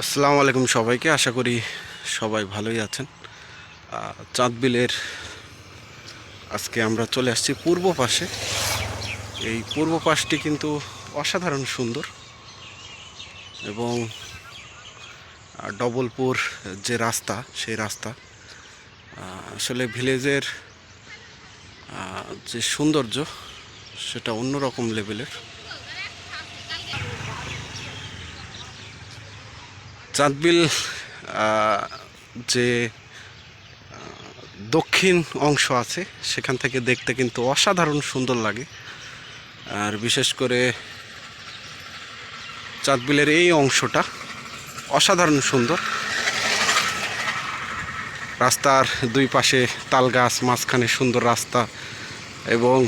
আসসালামু আলাইকুম সবাইকে। আশা করি সবাই ভালোই আছেন। চাঁদবিলের আজকে আমরা চলে আসছি পূর্ব পাশে। এই পূর্ব পাশটি কিন্তু অসাধারণ সুন্দর এবং ডবলপুর যে রাস্তা, সেই রাস্তা আসলে ভিলেজের যে সৌন্দর্য সেটা অন্যরকম লেভেলের। চাঁদবিল যে দক্ষিণ অংশ আছে সেখান থেকে দেখতে কিন্তু অসাধারণ সুন্দর লাগে। আর বিশেষ করে চাঁদবিলের এই অংশটা অসাধারণ সুন্দর। রাস্তার দুই পাশে তাল গাছ, মাঝখানে সুন্দর রাস্তা এবং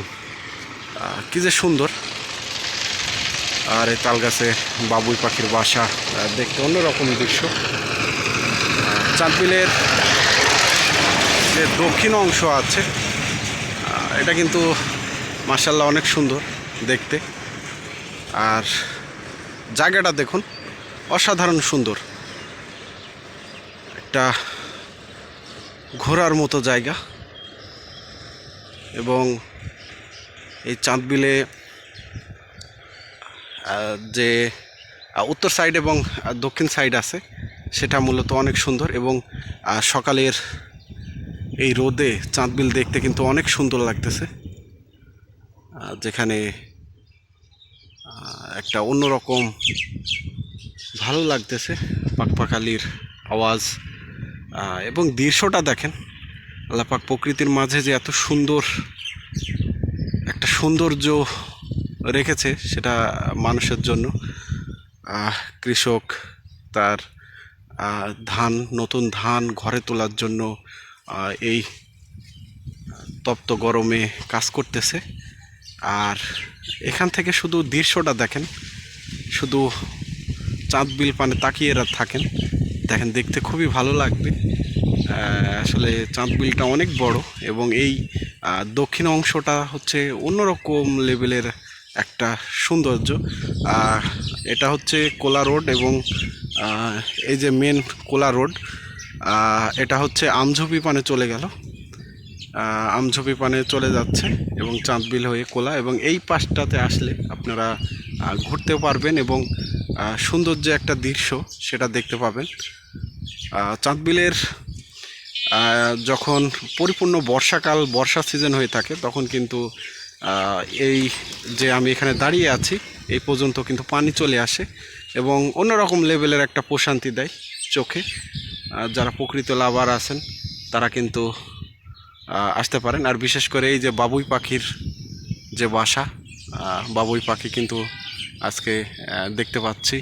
কি যে সুন্দর। আর এই তাল গাছে বাবুই পাখির বাসা, দেখতে অন্যরকম দৃশ্য। চাঁদবিলের যে দক্ষিণ অংশ আছে এটা কিন্তু মাশাআল্লাহ অনেক সুন্দর দেখতে। আর জায়গাটা দেখুন, অসাধারণ সুন্দর। একটা ঘোরার মতো জায়গা এবং এই চাঁদবিলে যে উত্তর সাইড এবং দক্ষিণ সাইড আছে সেটা মূলত অনেক সুন্দর। এবং সকালের এই রোদে চাঁদবিল দেখতে কিন্তু অনেক সুন্দর লাগতেছে, যেখানে একটা অন্যরকম ভালো লাগতেছে পাখপাখালির আওয়াজ। এবং দৃশ্যটা দেখেন, আল্লাহ পাক প্রকৃতির মাঝে যে এত সুন্দর একটা সৌন্দর্য রেখেছে সেটা মানুষের জন্য। কৃষক তার নতুন ধান ঘরে তোলার জন্য এই তপ্ত গরমে কাজ করতেছে। আর এখান থেকে শুধু দৃশ্যটা দেখেন, শুধু চাঁদবিল পানে তাকিয়ে থাকেন, দেখেন দেখতে খুবই ভালো লাগবে। আসলে চাঁদবিলটা অনেক বড় এবং এই দক্ষিণ অংশটা হচ্ছে অন্যরকম লেভেলের একটা সৌন্দর্য। এটা হচ্ছে কোলা রোড এবং এই যে মেন কোলা রোড, এটা হচ্ছে আমঝুপি পানে চলে গেল, আমঝুপি পানে চলে যাচ্ছে এবং চাঁদবিল হয়ে কোলা। এবং এই পাশটাতে আসলে আপনারা ঘুরতেও পারবেন এবং সুন্দর যে একটা দৃশ্য সেটা দেখতে পাবেন। চাঁদবিলের যখন পরিপূর্ণ বর্ষাকাল, বর্ষা সিজন হয়ে থাকে তখন কিন্তু এই যে আমি এখানে দাঁড়িয়ে আছি এই পর্যন্ত কিন্তু পানি চলে আসে এবং অন্যরকম লেভেলের একটা প্রশান্তি দেয় চোখে। যারা প্রকৃত লাভার আছেন তারা কিন্তু আসতে পারেন। আর বিশেষ করে এই যে বাবুই পাখির যে বাসা, বাবুই পাখি কিন্তু আজকে দেখতে পাচ্ছি।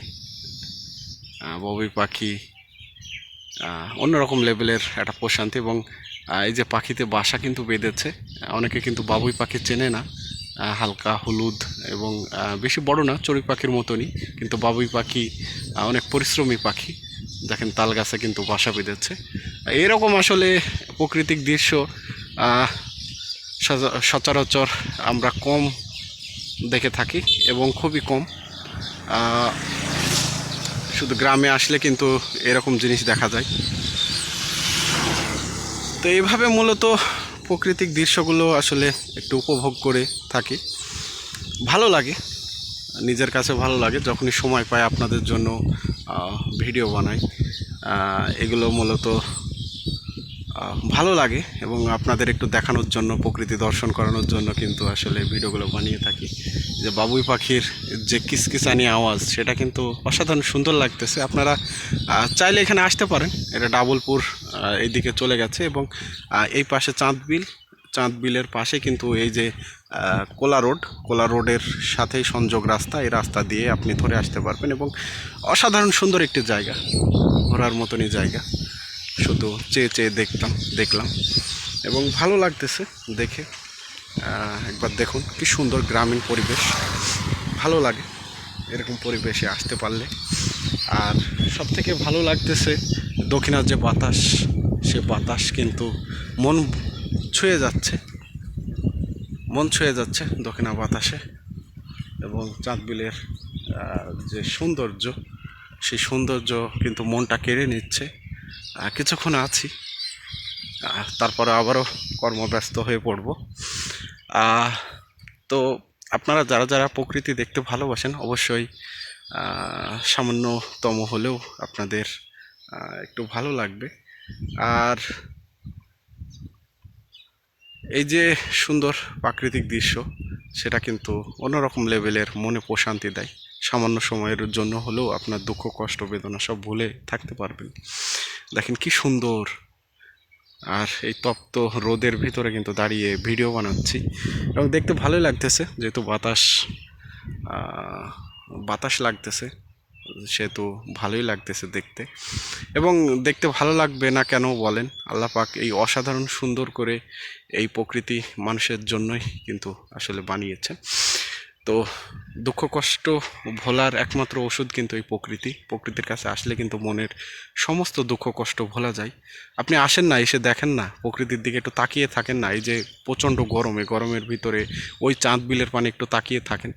বাবুই পাখি অন্যরকম লেভেলের একটা প্রশান্তি। এবং এই যে পাখিতে বাসা কিন্তু বেঁধেছে, অনেকে কিন্তু বাবুই পাখি চেনে না। হালকা হলুদ এবং বেশি বড় না, চড়ুই পাখির মতনই, কিন্তু বাবুই পাখি অনেক পরিশ্রমী পাখি। দেখেন তাল গাছে কিন্তু বাসা বেঁধেছে। এরকম আসলে প্রাকৃতিক দৃশ্য সচরাচর আমরা কম দেখে থাকি এবং খুবই কম। শুধু গ্রামে আসলে কিন্তু এরকম জিনিস দেখা যায়। তো এইভাবে মূলত প্রাকৃতিক দৃশ্যগুলো আসলে একটু উপভোগ করে থাকি, ভালো লাগে, নিজের কাছে ভালো লাগে। যখনই সময় পাই আপনাদের জন্য ভিডিও বানাই, এগুলো মূলত ভালো লাগে এবং আপনাদের একটু দেখানোর জন্য, প্রকৃতি দর্শন করানোর জন্য কিন্তু আসলে ভিডিওগুলো বানিয়ে থাকি। যে বাবুই পাখির যে কিচকিচানি আওয়াজ সেটা কিন্তু অসাধারণ সুন্দর লাগতেছে। আপনারা চাইলে এখানে আসতে পারেন। এটা ডাবলপুর এইদিকে চলে গেছে এবং এই পাশে চাঁদবিল, চাঁদবিলের পাশে কিন্তু এই যে কোলা রোডের সাথেই সংযোগ রাস্তা, এই রাস্তা দিয়ে আপনি ধরে আসতে পারবেন এবং অসাধারণ সুন্দর একটি জায়গা, ঘোরার মতনই জায়গা। শুধু চেয়ে চেয়ে দেখলাম এবং ভালো লাগতেছে দেখে। একবার দেখুন কি সুন্দর গ্রামীণ পরিবেশ, ভালো লাগে এরকম পরিবেশে আসতে পারলে। আর সবথেকে ভালো লাগতেছে দক্ষিণার যে বাতাস, সে বাতাস কিন্তু মন ছুঁয়ে যাচ্ছে, দক্ষিণা বাতাসে। এবং চাঁদবিলের যে সৌন্দর্য সেই সৌন্দর্য কিন্তু মনটা কেড়ে নিচ্ছে। কিছুক্ষণ আছি, তারপরে আবারও কর্মব্যস্ত হয়ে পড়ব। তো আপনারা যারা যারা প্রকৃতি দেখতে ভালোবাসেন অবশ্যই সামান্যতম হলেও আপনাদের একটু ভালো লাগবে। আর এই যে সুন্দর প্রাকৃতিক দৃশ্য, সেটা কিন্তু অন্যরকম লেভেলের, মনে প্রশান্তি দেয়। সামান্য সময়ের জন্য হলেও আপনার দুঃখ কষ্ট বেদনা সব ভুলে থাকতে পারবেন। দেখেন কি সুন্দর। আর এই তপ্ত রোদের ভিতরে কিন্তু দাঁড়িয়ে ভিডিও বানাচ্ছি এবং দেখতে ভালোই লাগতেছে, যেহেতু বাতাস লাগতেছে, সেহেতু ভালোই লাগতেছে দেখতে। এবং দেখতে ভালো লাগবে না কেন বলেন, আল্লাহ পাক এই অসাধারণ সুন্দর করে এই প্রকৃতি মানুষের জন্যই কিন্তু আসলে বানিয়েছেন। তো দুঃখ কষ্ট ভোলার একমাত্র ওষুধ কিন্তু এই প্রকৃতির কাছে আসলে কিন্তু মনের সমস্ত দুঃখ কষ্ট ভোলা যায়। আপনি আসেন না, এসে দেখেন না, প্রকৃতির দিকে একটু তাকিয়ে থাকেন না। এই যে প্রচণ্ড গরমের ভিতরে ওই চাঁদ বিলের পানি একটু তাকিয়ে থাকেন,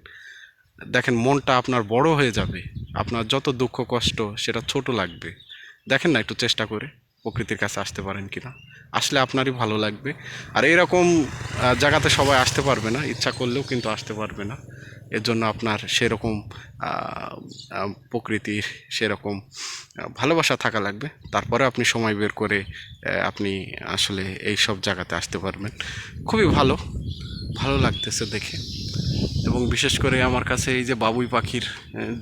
দেখেন মনটা আপনার বড় হয়ে যাবে। আপনার যত দুঃখ কষ্ট সেটা ছোট লাগবে। দেখেন না একটু চেষ্টা করে প্রকৃতির কাছে আসতে পারেন কিনা, আসলে আপনারই ভালো লাগবে। আর এরকম জায়গাতে সবাই আসতে পারবে না, ইচ্ছা করলেও কিন্তু আসতে পারবে না। এর জন্য আপনার সেরকম প্রকৃতির সেরকম ভালোবাসা থাকা লাগবে, তারপরে আপনি সময় বের করে আপনি আসলে এই সব জায়গাতে আসতে পারবেন। খুবই ভালো লাগতেছে দেখে। এবং বিশেষ করে আমার কাছে এই যে বাবুই পাখির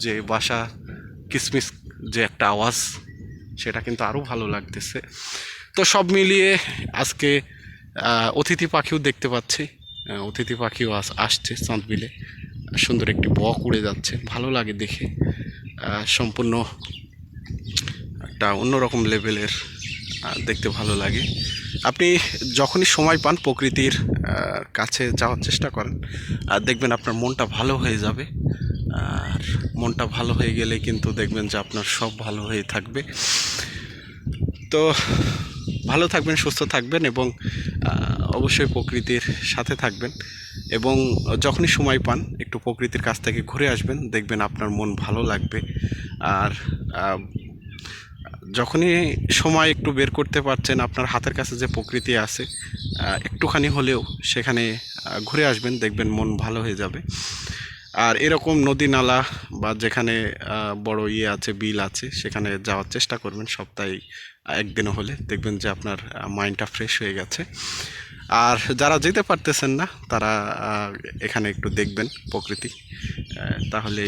যে বাসা কিসমিস যে একটা আওয়াজ, সেটা কিন্তু আরও ভালো লাগতেছে। তো সব মিলিয়ে আজকে অতিথি পাখিও দেখতে পাচ্ছি, অতিথি পাখিও আসছে চাঁদ বিলে। সুন্দর একটি বক উড়ে যাচ্ছে, ভালো লাগে দেখে। সম্পূর্ণ একটা অন্যরকম লেভেলের, দেখতে ভালো লাগে। আপনি যখনই সময় পান প্রকৃতির কাছে যাওয়ার চেষ্টা করেন, আর দেখবেন আপনার মনটা ভালো হয়ে যাবে। আর মনটা ভালো হয়ে গেলে কিন্তু দেখবেন যে আপনার সব ভালো হয়ে থাকবে। তো ভালো থাকবেন, সুস্থ থাকবেন এবং অবশ্যই প্রকৃতির সাথে থাকবেন। এবং যখনই সময় পান একটু প্রকৃতির কাছ থেকে ঘুরে আসবেন, দেখবেন আপনার মন ভালো লাগবে। আর যখনই সময় একটু বের করতে পারছেন, আপনার হাতের কাছে যে প্রকৃতি আছে একটুখানি হলেও সেখানে ঘুরে আসবেন, দেখবেন মন ভালো হয়ে যাবে। আর এরকম নদী নালা বা যেখানে বড় আছে, বিল আছে, সেখানে যাওয়ার চেষ্টা করবেন সপ্তাহে একদিনও হলে, দেখবেন যে আপনার মাইন্ডটা ফ্রেশ হয়ে গেছে। আর যারা যেতে পারতেছেন না তারা এখানে একটু দেখবেন প্রকৃতি, তাহলে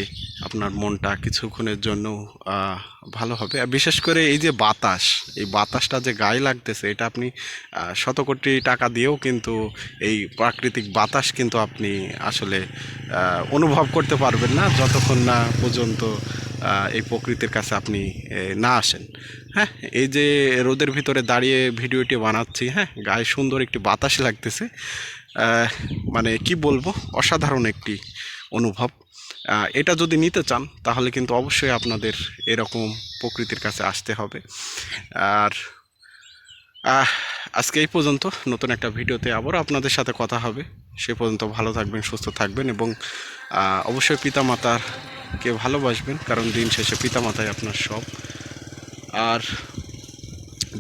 আপনার মনটা কিছুক্ষণের জন্য ভালো হবে। আর বিশেষ করে এই যে এই বাতাসটা যে গায়ে লাগতেছে, এটা আপনি শত কোটি টাকা দিয়েও কিন্তু এই প্রাকৃতিক বাতাস কিন্তু আপনি আসলে অনুভব করতে পারবেন না, যতক্ষণ না পর্যন্ত এই প্রকৃতির কাছে আপনি না আসেন। হ্যাঁ, এই যে রোদের ভিতরে দাঁড়িয়ে ভিডিওটি বানাচ্ছি, হ্যাঁ, গায়ে সুন্দর একটি বাতাস লাগতেছে, মানে কি বলবো, অসাধারণ একটি অনুভব। এটা যদি নিতে চান তাহলে কিন্তু অবশ্যই আপনাদের এরকম প্রকৃতির কাছে আসতে হবে। আর আজকে এই পর্যন্ত, নতুন একটা ভিডিওতে আবারও আপনাদের সাথে কথা হবে। সে পর্যন্ত ভালো থাকবেন, সুস্থ থাকবেন এবং অবশ্যই পিতামাতাকে ভালোবাসবেন, কারণ দিন শেষে পিতামাতাই আপনার সব। আর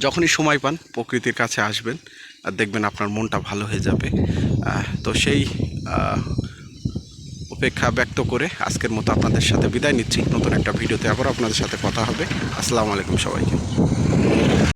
যখনই সময় পান প্রকৃতির কাছে আসবেন, আর দেখবেন আপনার মনটা ভালো হয়ে যাবে। তো সেই অপেক্ষা ব্যক্ত করে আজকের মতো আপনাদের সাথে বিদায় নিচ্ছি। নতুন একটা ভিডিওতে আবার আপনাদের সাথে কথা হবে। আসসালামু আলাইকুম সবাইকে।